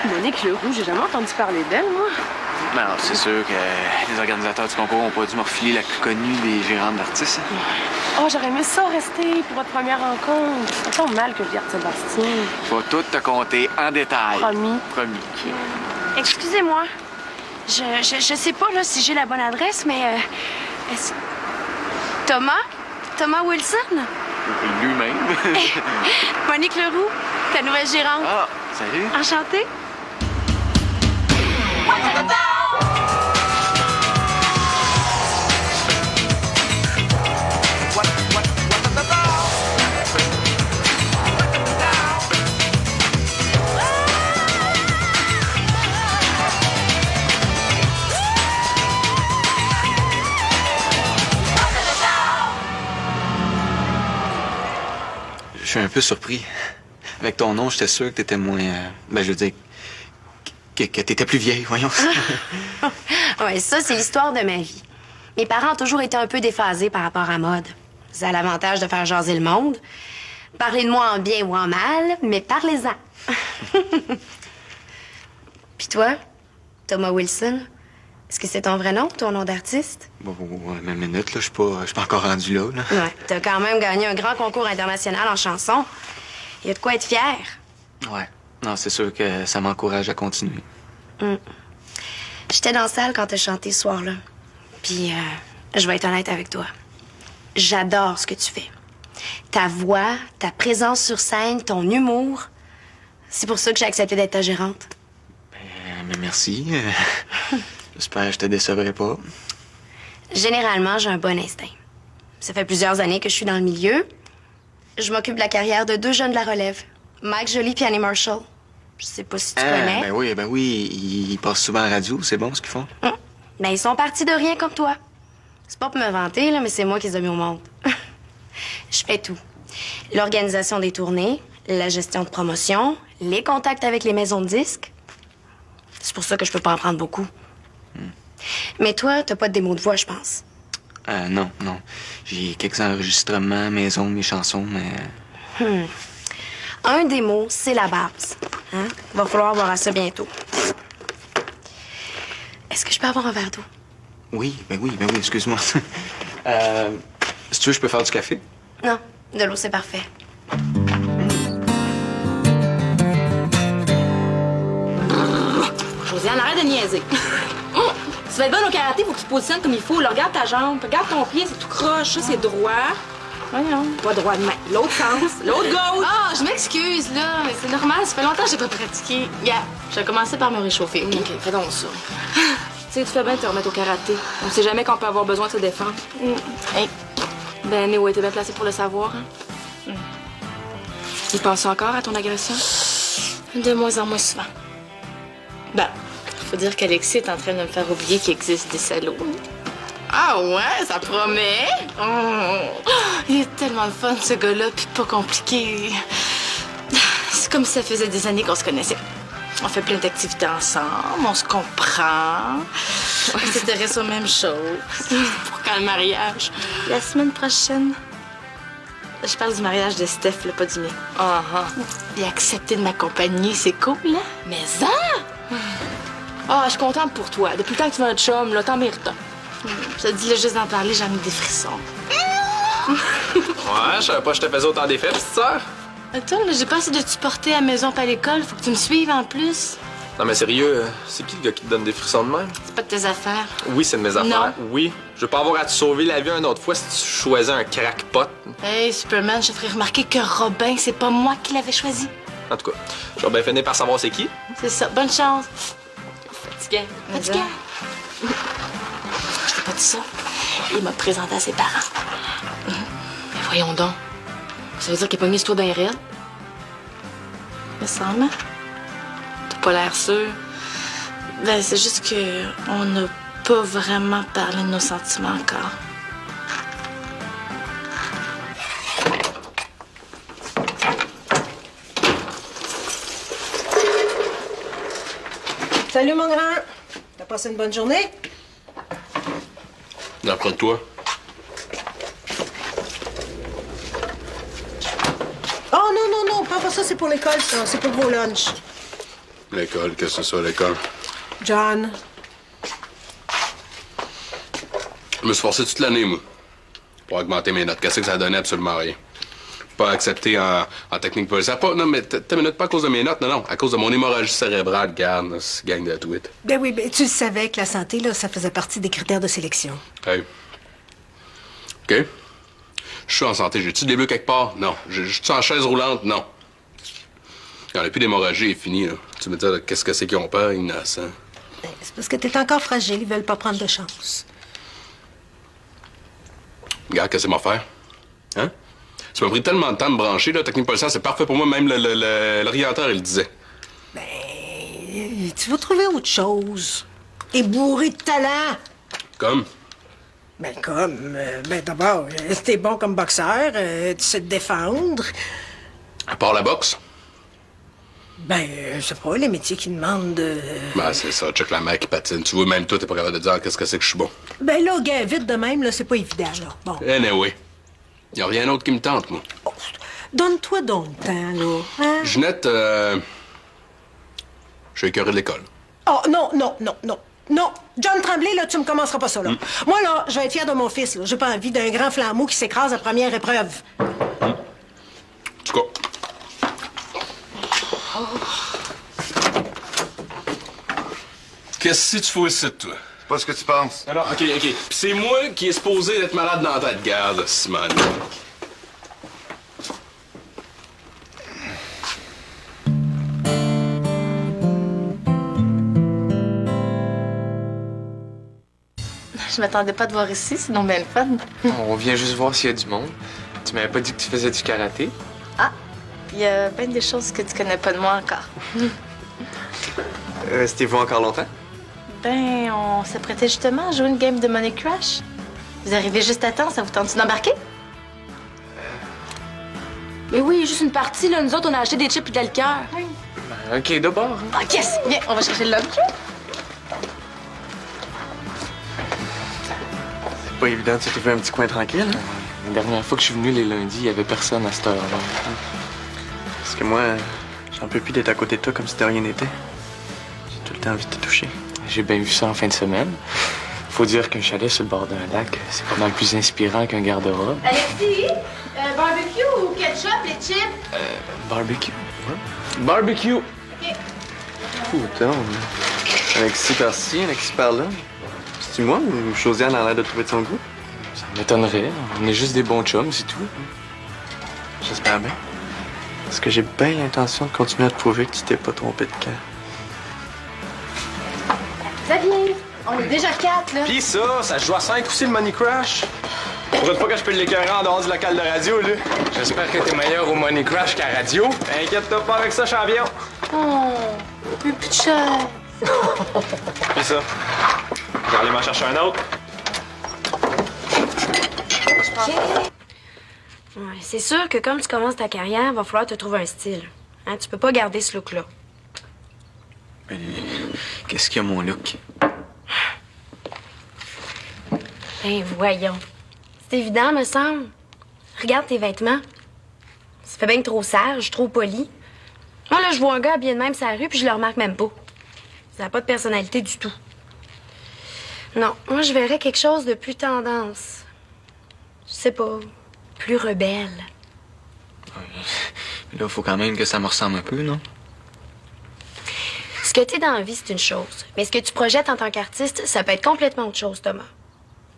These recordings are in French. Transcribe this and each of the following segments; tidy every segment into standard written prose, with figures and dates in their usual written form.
Monique Leroux, j'ai jamais entendu parler d'elle, moi. Ben alors, c'est sûr que les organisateurs du concours ont pas dû me refiler la plus connue des gérantes d'artistes. Oh, j'aurais aimé ça rester pour votre première rencontre. Ça tombe mal que je garde Sébastien. Faut tout te compter en détail. Promis. Promis. Excusez-moi. Je sais pas là, si j'ai la bonne adresse, mais... est-ce... Thomas? Thomas Wilson? Lui-même. Monique Leroux, ta nouvelle gérante. Ah, salut. Enchantée. Je suis un peu surpris. Avec ton nom, j'étais sûr que t'étais moins... je veux dire... que t'étais plus vieille, voyons. Ouais, ça, c'est l'histoire de ma vie. Mes parents ont toujours été un peu déphasés par rapport à la mode. Ça a l'avantage de faire jaser le monde. Parlez de moi en bien ou en mal, mais parlez-en. Puis toi, Thomas Wilson, est-ce que c'est ton vrai nom ou ton nom d'artiste? Bon, même minute, là, je suis pas encore rendu là, là. Ouais, t'as quand même gagné un grand concours international en chanson. Il y a de quoi être fier. Ouais. Non, c'est sûr que ça m'encourage à continuer. J'étais dans la salle quand t'as chanté ce soir-là. Puis, je vais être honnête avec toi. J'adore ce que tu fais. Ta voix, ta présence sur scène, ton humour. C'est pour ça que j'ai accepté d'être ta gérante. Mais merci. J'espère que je te décevrai pas. Généralement, j'ai un bon instinct. Ça fait plusieurs années que je suis dans le milieu. Je m'occupe de la carrière de 2 jeunes de la relève. Mike Joly et Annie Marshall. Je sais pas si tu connais. Ben oui, ils passent souvent à la radio, c'est bon ce qu'ils font. Ben, ils sont partis de rien comme toi. C'est pas pour me vanter, là, mais c'est moi qui les ai mis au monde. Je fais tout. L'organisation des tournées, la gestion de promotion, les contacts avec les maisons de disques. C'est pour ça que je peux pas en prendre beaucoup. Mais toi, t'as pas de démo de voix, je pense. Non. J'ai quelques enregistrements, maison, mes chansons, mais... Un démo, c'est la base. Hein? Va falloir voir à ça bientôt. Est-ce que je peux avoir un verre d'eau? Oui, excuse-moi. Si tu veux, je peux faire du café? Non, de l'eau, c'est parfait. Josiane, arrête de niaiser. Tu vas être bonne au karaté, faut que tu te positionnes comme il faut. Là, regarde ta jambe, regarde ton pied, c'est tout croche, ça, c'est droit. Voyons. Pas droit de main. L'autre sens, l'autre gauche. Ah, je m'excuse, là, mais c'est normal, ça fait longtemps que j'ai pas pratiqué. Yeah, je vais commencer par me réchauffer. OK, fais donc ça. Tu sais, tu fais bien de te remettre au karaté. On sait jamais qu'on peut avoir besoin de se défendre. Hey. Ben, Néo était bien placé pour le savoir. Hein? Il pense encore à ton agression? De moins en moins souvent. Ben, faut dire qu'Alexis est en train de me faire oublier qu'il existe des salauds. Ah ouais, ça promet. Il est tellement le fun, ce gars-là, puis pas compliqué. C'est comme si ça faisait des années qu'on se connaissait. On fait plein d'activités ensemble, on se comprend. On s'intéresse aux mêmes choses. Pour quand le mariage? La semaine prochaine. Je parle du mariage de Steph, là, pas du mien. Il a accepté de m'accompagner, c'est cool, hein? Mais ça! Ah, je suis contente pour toi. Depuis le temps que tu vas un chum, là, t'en mérites un. Je te dis, là, juste d'en parler, j'en ai des frissons. Ouais, je savais pas que je te faisais autant d'effets, petite sœur. Attends, là, j'ai pas assez de te supporter à la maison pas à l'école. Faut que tu me suives en plus. Non, mais sérieux, c'est qui le gars qui te donne des frissons de même? C'est pas de tes affaires. Oui, c'est de mes affaires. Non. Oui. Je veux pas avoir à te sauver la vie une autre fois si tu choisis un crackpot. Hey, Superman, je te ferai remarquer que Robin, c'est pas moi qui l'avais choisi. En tout cas, je vais bien finir par savoir c'est qui. C'est ça. Bonne chance. Fatigué. Fatigué. Je t'ai pas dit ça. Il m'a présenté à ses parents. Mais voyons donc. Ça veut dire qu'il a pogné ce tour d'un raid? Me semble. T'as pas l'air sûr. Ben, c'est juste que on n'a pas vraiment parlé de nos sentiments encore. Salut, mon grand. T'as passé une bonne journée? D'après toi. Oh, non, pas ça, c'est pour l'école, ça. C'est pour vos lunchs. L'école, qu'est-ce que c'est ça, l'école? John, Je me suis forcé toute l'année, moi, pour augmenter mes notes. Qu'est-ce que ça donnait? Absolument rien. Pas accepté en technique policière. Pas, non, mais t'as minute, pas à cause de mes notes, non, à cause de mon hémorragie cérébrale, garde, ce gang de tweets. ben oui, ben tu le savais que la santé, là, ça faisait partie des critères de sélection. Hey. OK. Je suis en santé. J'ai-tu des bleus quelque part? Non. Je suis en chaise roulante? Non. Il n'y en a plus d'hémorragie, est fini, là. Tu me dis, là, qu'est-ce que c'est qu'ils ont peur, innocents? Ben, c'est parce que t'es encore fragile, ils veulent pas prendre de chance. Regarde, qu'est-ce que c'est m'en faire? Hein? Ça m'a pris tellement de temps de me brancher, là. Technique policière, c'est parfait pour moi. Même l'orienteur, il le disait. Ben, tu vas trouver autre chose. T'es bourré de talent. Comme? Ben comme, ben d'abord, t'es bon comme boxeur, tu sais te défendre. À part la boxe? Ben, je sais pas, les métiers qui demandent de... Ben, c'est ça. Check la mère qui patine. Tu vois, même toi, t'es pas capable de dire qu'est-ce que c'est que je suis bon. Ben là, gars, vite de même, là, c'est pas évident, là. Bon. Anyway. Y a rien d'autre qui me tente, moi. Oh, donne-toi donc le temps, là. Hein? Ginette, je suis écœuré de l'école. Oh, non, non, non, non. Non, John Tremblay, là, tu me commenceras pas ça, là. Moi, là, je vais être fière de mon fils, là. J'ai pas envie d'un grand flambeau qui s'écrase à première épreuve. En tout cas. Qu'est-ce que tu fais ici, toi? C'est pas ce que tu penses. Alors, OK. Puis c'est moi qui est supposé d'être malade dans la tête. Garde, Simone. Je m'attendais pas à te voir ici, c'est donc bien le fun. On vient juste voir s'il y a du monde. Tu m'avais pas dit que tu faisais du karaté? Ah, il y a bien des choses que tu connais pas de moi encore. Restez-vous encore longtemps? Ben, on s'apprêtait justement à jouer une game de Money Crash. Vous arrivez juste à temps, ça vous tente d'embarquer? Mais oui, juste une partie, là. Nous autres, on a acheté des chips et de la liqueur. Ben, OK, d'abord. Ah, yes! Viens, on va chercher le lunch. C'est pas évident de se trouver un petit coin tranquille. La dernière fois que je suis venu les lundis, il y avait personne à cette heure-là. Parce que moi, j'en peux plus d'être à côté de toi comme si de rien n'était. J'ai tout le temps envie de te toucher. J'ai bien vu ça en fin de semaine. Faut dire qu'un chalet sur le bord d'un lac, c'est pas mal plus inspirant qu'un garde-robe. Alexis, barbecue ou ketchup, les chips? Barbecue. Barbecue! Putain, Alexis par-ci, Alexis par-là. C'est-tu moi ou Josiane a l'air de trouver de son goût? Ça m'étonnerait. On est juste des bons chums, c'est tout. J'espère bien. Parce que j'ai bien l'intention de continuer à te prouver que tu t'es pas trompé de cœur. Xavier, on est déjà 4, là. Pis ça se joue à 5 aussi, le Money Crash. Pour une fois que je peux l'écœurer en dehors du local de radio, là. J'espère que t'es meilleur au Money Crash qu'à radio. Inquiète-toi pas avec ça, champion. Oh, un peu de chaise. Pis ça, je vais aller m'en chercher un autre. Ouais, c'est sûr que comme tu commences ta carrière, il va falloir te trouver un style. Hein, tu peux pas garder ce look-là. Mais qu'est-ce qu'il y a, mon look? Ben voyons. C'est évident, me semble. Regarde tes vêtements. Ça fait bien que trop sage, trop poli. Moi, là, je vois un gars habillé de même sur la rue, puis je le remarque même pas. Ça n'a pas de personnalité du tout. Non, moi, je verrais quelque chose de plus tendance. Je sais pas, plus rebelle. Là, faut quand même que ça me ressemble un peu, non? Ce que t'es dans la vie, c'est une chose. Mais ce que tu projettes en tant qu'artiste, ça peut être complètement autre chose, Thomas.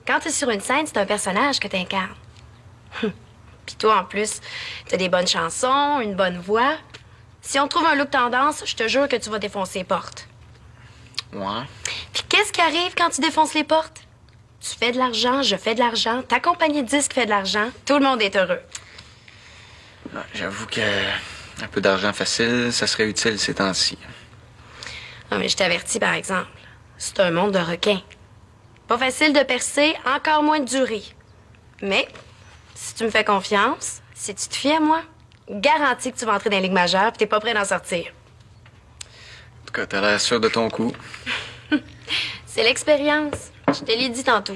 Quand t'es sur une scène, c'est un personnage que t'incarnes. Puis toi, en plus, t'as des bonnes chansons, une bonne voix. Si on trouve un look tendance, je te jure que tu vas défoncer les portes. Ouais. Puis qu'est-ce qui arrive quand tu défonces les portes? Tu fais de l'argent, je fais de l'argent, ta compagnie de disques fait de l'argent, tout le monde est heureux. Ouais, j'avoue que un peu d'argent facile, ça serait utile ces temps-ci. Non, mais je t'avertis, par exemple, c'est un monde de requins. Pas facile de percer, encore moins de durer. Mais, si tu me fais confiance, si tu te fies à moi, garantis que tu vas entrer dans les ligues majeures et t'es pas prêt d'en sortir. En tout cas, t'as l'air sûr de ton coup. C'est l'expérience. Je te l'ai dit tantôt.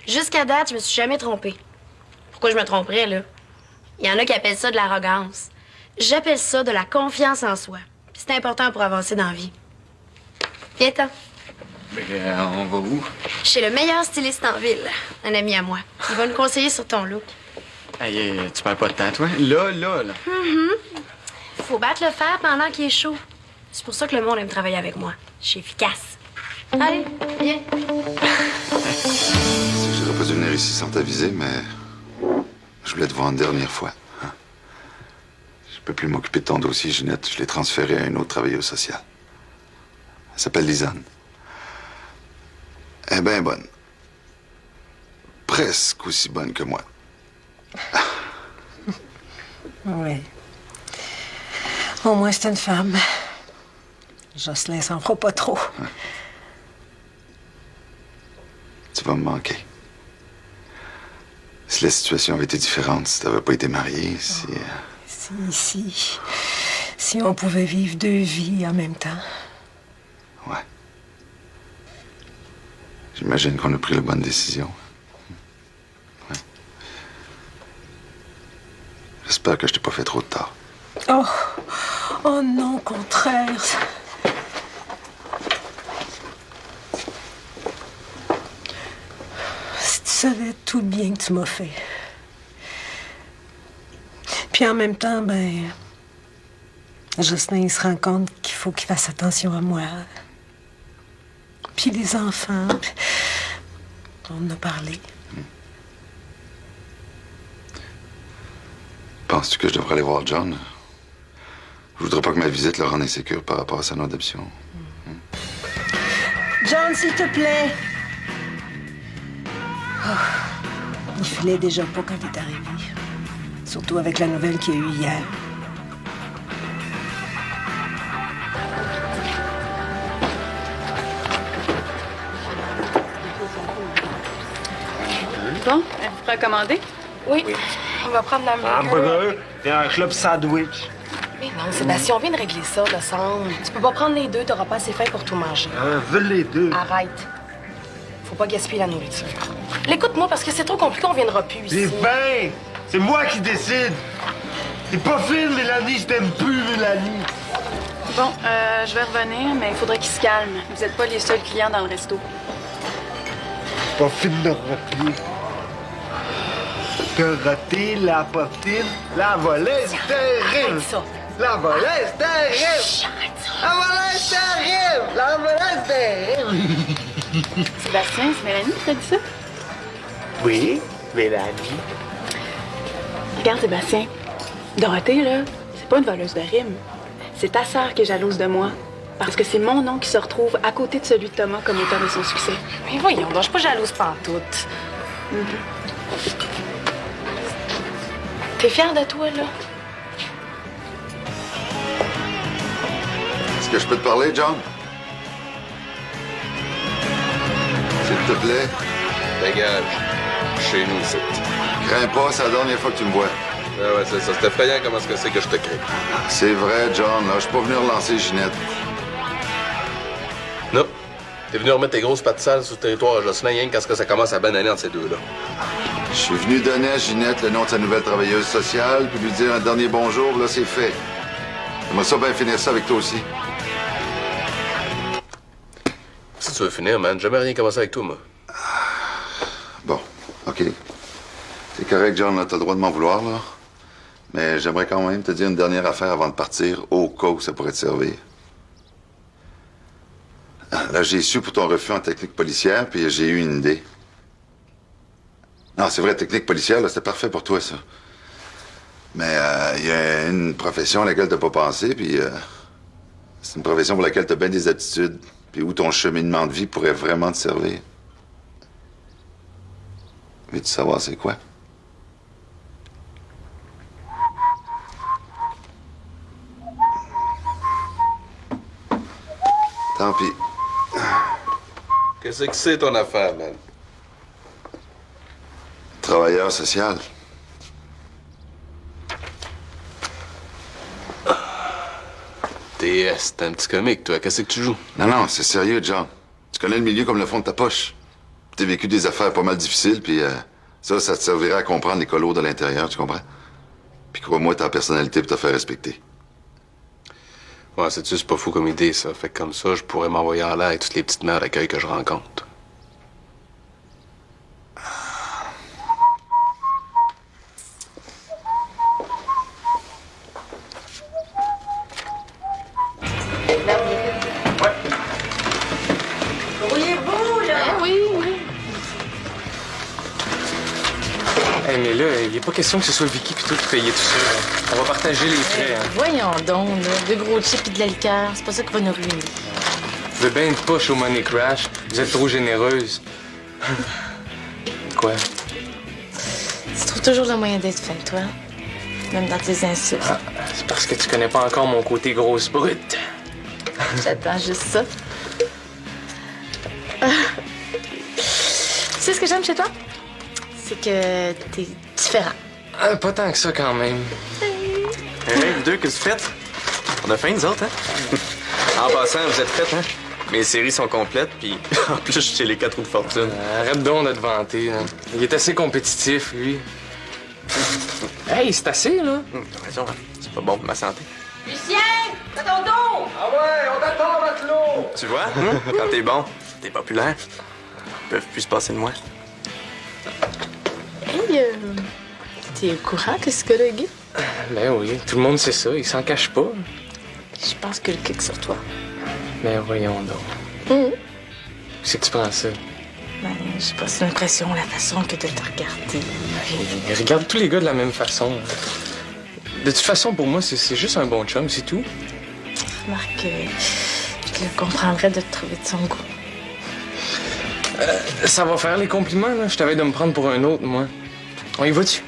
Jusqu'à date, je me suis jamais trompée. Pourquoi je me tromperais, là? Il y en a qui appellent ça de l'arrogance. J'appelle ça de la confiance en soi. Puis c'est important pour avancer dans la vie. Viens-t'en. On va où? Chez le meilleur styliste en ville, un ami à moi. Il va nous conseiller sur ton look. Hey, tu perds pas de temps, toi? Là. Faut battre le fer pendant qu'il est chaud. C'est pour ça que le monde aime travailler avec moi. Je suis efficace. Allez, viens. J'aurais pas dû venir ici sans t'aviser, mais je voulais te voir une dernière fois. Hein? Je peux plus m'occuper de ton dossier, Ginette. Je l'ai transféré à une autre travailleuse sociale. Elle s'appelle Lisanne. Elle est bien bonne. Presque aussi bonne que moi. Oui. Au moins, c'est une femme. Jocelyn s'en fera pas trop. Hein? Tu vas me manquer. Si la situation avait été différente, si t'avais pas été mariée, si... Si on pouvait vivre 2 vies en même temps. Ouais. J'imagine qu'on a pris la bonne décision. Ouais. J'espère que je t'ai pas fait trop de tort. Oh non, au contraire. Si tu savais tout le bien que tu m'as fait. Puis en même temps, Jocelyn, il se rend compte qu'il faut qu'il fasse attention à moi. Puis les enfants, puis on en a parlé. Penses-tu que je devrais aller voir John? Je voudrais pas que ma visite le rende insécure par rapport à son adoption. John, s'il te plaît. Il filait déjà pas quand il est arrivé. Surtout avec la nouvelle qu'il y a eu hier. Bon, êtes-vous prêt à commander? Oui. On va prendre la hamburger et un club sandwich. Mais non, Sébastien, on vient de régler ça, le sang. Tu peux pas prendre les deux, t'auras pas assez faim pour tout manger. Veux les deux. Arrête. Faut pas gaspiller la nourriture. L'écoute-moi, parce que c'est trop compliqué, on viendra plus ici. C'est bien! C'est moi qui décide! C'est pas fine, Mélanie, je t'aime plus, Mélanie! Bon, je vais revenir, mais il faudrait qu'il se calme. Vous êtes pas les seuls clients dans le resto. C'est pas fine de rappeler. T'as raté la poptine, la volée, c'est terrible! Ça. La volée, c'est terrible! La volée, c'est terrible! La volée, c'est terrible! Sébastien, c'est Mélanie qui t'a dit ça? Oui, Mélanie. Regarde, Sébastien. Dorothée, là, c'est pas une voleuse de rimes. C'est ta sœur qui est jalouse de moi. Parce que c'est mon nom qui se retrouve à côté de celui de Thomas comme auteur de son succès. Mais voyons, donc je suis pas jalouse pantoute. T'es fière de toi, là? Est-ce que je peux te parler, John? S'il te plaît. Dégage. Chez nous, c'est. Crains pas, c'est la dernière fois que tu me vois. Ah ouais, c'est ça. C'est effrayant comment est-ce que c'est que je te crée. C'est vrai, John. Là, je suis pas venu relancer Ginette. Non. T'es venu remettre tes grosses pattes sales sur le territoire à Jocelyn, rien qu'à ce que ça commence à bananer entre ces deux-là. Je suis venu donner à Ginette le nom de sa nouvelle travailleuse sociale, puis lui dire un dernier bonjour, là, c'est fait. J'aimerais ça bien finir ça avec toi aussi. Si tu veux finir, man, jamais rien commencé avec toi, moi. Bon, OK. C'est correct, John, là, t'as le droit de m'en vouloir, là. Mais j'aimerais quand même te dire une dernière affaire avant de partir, au cas où ça pourrait te servir. Là, j'ai su pour ton refus en technique policière, puis j'ai eu une idée. Non, c'est vrai, technique policière, là, c'était parfait pour toi, ça. Mais il y a une profession à laquelle t'as pas pensé, puis c'est une profession pour laquelle t'as bien des aptitudes, puis où ton cheminement de vie pourrait vraiment te servir. Veux-tu savoir c'est quoi? Tant pis. Qu'est-ce que c'est ton affaire, man? Travailleur social. TS, t'es un petit comique, toi. Qu'est-ce que tu joues? Non, c'est sérieux, John. Tu connais le milieu comme le fond de ta poche. T'as vécu des affaires pas mal difficiles, puis ça te servira à comprendre les colos de l'intérieur, tu comprends? Puis crois-moi, t'as la personnalité pour te faire respecter. Ouais, sais-tu, c'est pas fou comme idée, ça. Fait que comme ça, je pourrais m'envoyer en l'air avec toutes les petites mères d'accueil que je rencontre. Hey, mais là, il n'est pas question que ce soit Vicky plutôt qui payait tout ça. Là. On va partager les frais. Hein. Voyons donc, là. 2 gros chips et de la liqueur. C'est pas ça qui va nous ruiner. Vous êtes bien de poche au Money Crash. Vous êtes trop généreuse. Quoi? Tu trouves toujours le moyen d'être fin, toi. Même dans tes insultes. Ah, c'est parce que tu connais pas encore mon côté grosse brute. J'attends juste ça. Tu sais ce que j'aime chez toi? C'est que t'es différent. Pas tant que ça, quand même. Hey, vous deux, qu'est-ce que vous faites? On a faim, nous autres, hein? En passant, vous êtes prêtes, hein? Mes séries sont complètes, puis en plus, je suis chez les 4 roues de fortune. Arrête donc de te vanter. Hein. Il est assez compétitif, lui. Hey, c'est assez, là. T'as raison, hein? C'est pas bon pour ma santé. Lucien! T'as ton dos! Ah ouais, on t'attend, Matelot! Tu vois, quand t'es bon, t'es populaire. Ils peuvent plus se passer de moi. Hey, t'es au courant que ce gars-là est gay? Ben oui, tout le monde sait ça. Il s'en cache pas. Je pense que le kick sur toi. Ben voyons donc. C'est que tu prends ça? Ben, j'ai pas l'impression, la façon que de te regarder. Il regarde tous les gars de la même façon. De toute façon, pour moi, c'est juste un bon chum, c'est tout. Remarque que je le comprendrais de te trouver de son goût. Ça va faire les compliments, là. Je t'avais de me prendre pour un autre, moi. On y va-tu?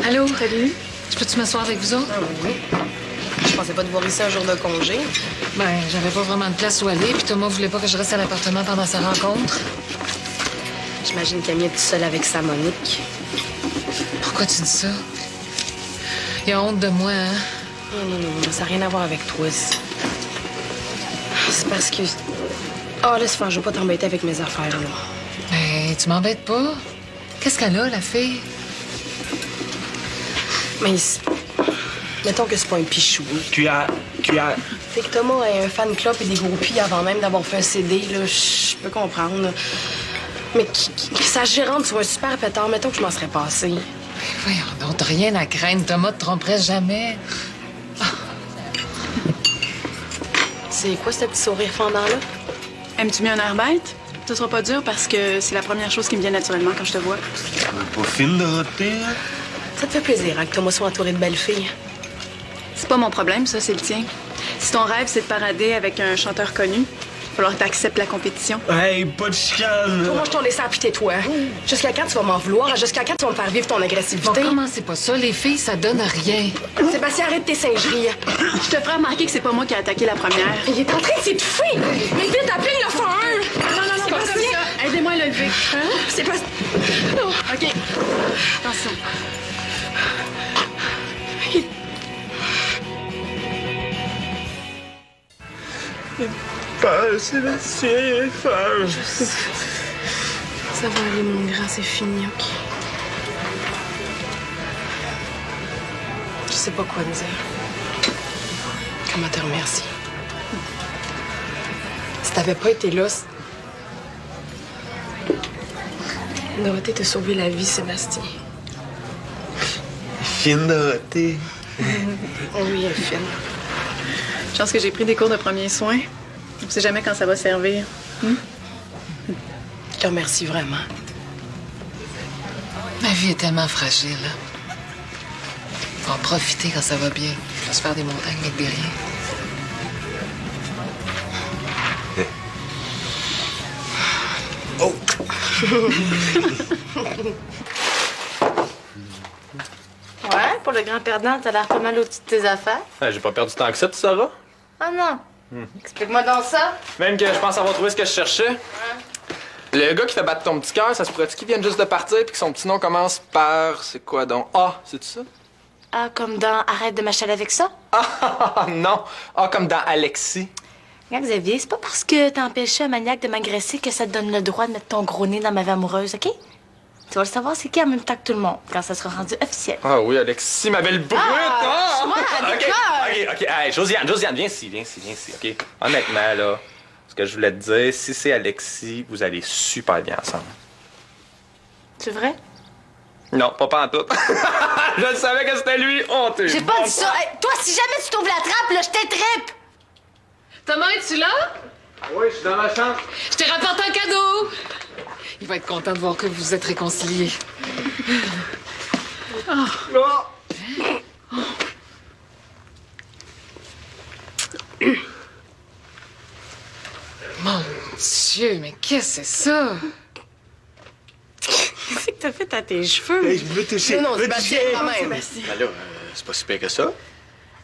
Allô? Salut. Je peux-tu m'asseoir avec vous autres? Ah oui. Je pensais pas de voir ici un jour de congé. Ben, j'avais pas vraiment de place où aller, puis Thomas voulait pas que je reste à l'appartement pendant sa rencontre. J'imagine Camille est toute seule avec sa Monique. Pourquoi tu dis ça? Il a honte de moi, hein? Non, ça n'a rien à voir avec toi. C'est parce que... Ah, laisse faire, je veux pas t'embêter avec mes affaires, là. Ben, tu m'embêtes pas. Qu'est-ce qu'elle a, la fille? Mais mettons que c'est pas un pichou. C'est que Thomas a un fan club et des groupies avant même d'avoir fait un CD, là, je peux comprendre. Là. Mais que sa gérante soit un super pétard, mettons que je m'en serais passée. Ben, voyons donc, t'as rien à craindre. Thomas te tromperait jamais. C'est quoi ce petit sourire fendant-là? Aimes-tu mieux un air bête? Ce sera pas dur parce que c'est la première chose qui me vient naturellement quand je te vois. Pas fine, Dorothée, hein? Ça te fait plaisir, hein, que Thomas soit entouré de belles filles. C'est pas mon problème, ça, c'est le tien. Si ton rêve, c'est de parader avec un chanteur connu, il va falloir que t'acceptes la compétition. Hey, pas de chicane! Moi, je t'en laisse à tais-toi. Jusqu'à quand tu vas m'en vouloir? Jusqu'à quand tu vas me faire vivre ton agressivité? Bon, comment c'est pas ça? Les filles, ça donne rien. Sébastien, arrête tes singeries. Je te ferai remarquer que c'est pas moi qui ai attaqué la première. Il est en train de s'étouffer! Mais vite, appelle le 101! Non, pas comme ça. Aidez-moi à le lever. Hein? C'est pas... Oh, OK. Attention. Sébastien, Je sais. Ça va aller, mon grand, c'est fini, OK? Je sais pas quoi te dire. Comment te remercier? Si t'avais pas été là, Dorothée t'a sauvé la vie, Sébastien. Fine, Dorothée. Oui, elle est fine. Je pense que j'ai pris des cours de premiers soins. On sait jamais quand ça va servir. Je te remercie vraiment. Ma vie est tellement fragile. Faut en profiter quand ça va bien. Faut se faire des montagnes avec des riens. Oh! Ouais, pour le grand perdant, t'as l'air pas mal au-dessus de tes affaires. J'ai pas perdu tant que ça, tu sauras. Ah non. Explique-moi donc ça. Même que je pense avoir trouvé ce que je cherchais. Le gars qui fait battre ton petit cœur, ça se pourrait-tu qu'il vienne juste de partir puis que son petit nom commence par... C'est quoi donc? Ah, c'est ça? Ah, comme dans Arrête de m'achaler avec ça? Ah, non. Ah, comme dans Alexis. Regarde, Xavier, c'est pas parce que t'as empêché un maniaque de m'agresser que ça te donne le droit de mettre ton gros nez dans ma vie amoureuse, OK? Tu vas le savoir c'est qui en même temps que tout le monde, quand ça sera rendu officiel. Ah oui, Alexis, ma belle brute! Ah, moi, OK. Hey, Josiane, viens ici, OK? Honnêtement, là, ce que je voulais te dire, si c'est Alexis, vous allez super bien ensemble. C'est vrai? Non, pas pantoute. Je le savais que c'était lui. Oh, t'es J'ai pas dit ça. Hey, toi, si jamais tu t'ouvres la trappe, là, je t'étrippe! Thomas, es-tu là? Oui, je suis dans ma chambre. Je t'ai rapporté un cadeau. Il va être content de voir que vous êtes réconciliés. Mon Dieu, mais qu'est-ce que c'est ça? Qu'est-ce que t'as fait à tes cheveux? Hey, je veux toucher. Non, Sébastien, quand même. Ben là, c'est pas si pire que ça.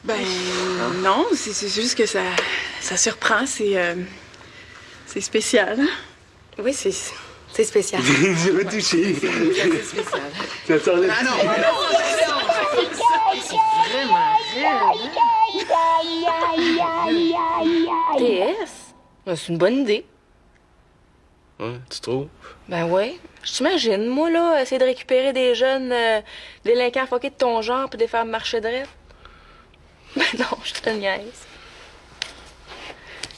Ben, non, c'est juste que ça surprend, c'est spécial. Oui, c'est spécial. Je veux toucher. C'est spécial. Ça sort de... Ah non! C'est vraiment raide. TS? Ben, c'est une bonne idée. Ouais, tu trouves? Ben ouais. Je t'imagine, moi, là, essayer de récupérer des jeunes délinquants fuckés de ton genre puis de les faire marcher de rêve. Ben non, je te niaise.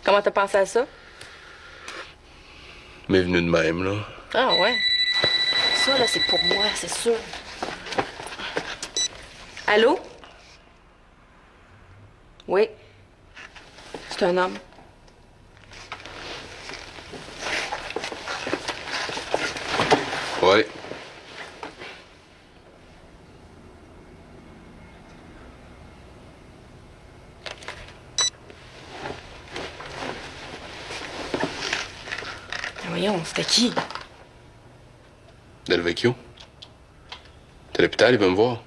Comment t'as pensé à ça? Mais venu de même, là. Ah ouais. Ça, là, c'est pour moi, c'est sûr. Allô? Oui. C'est un homme. Ouais. Voyons, c'était qui? Del Vecchio. T'es à l'hôpital, il veut me voir.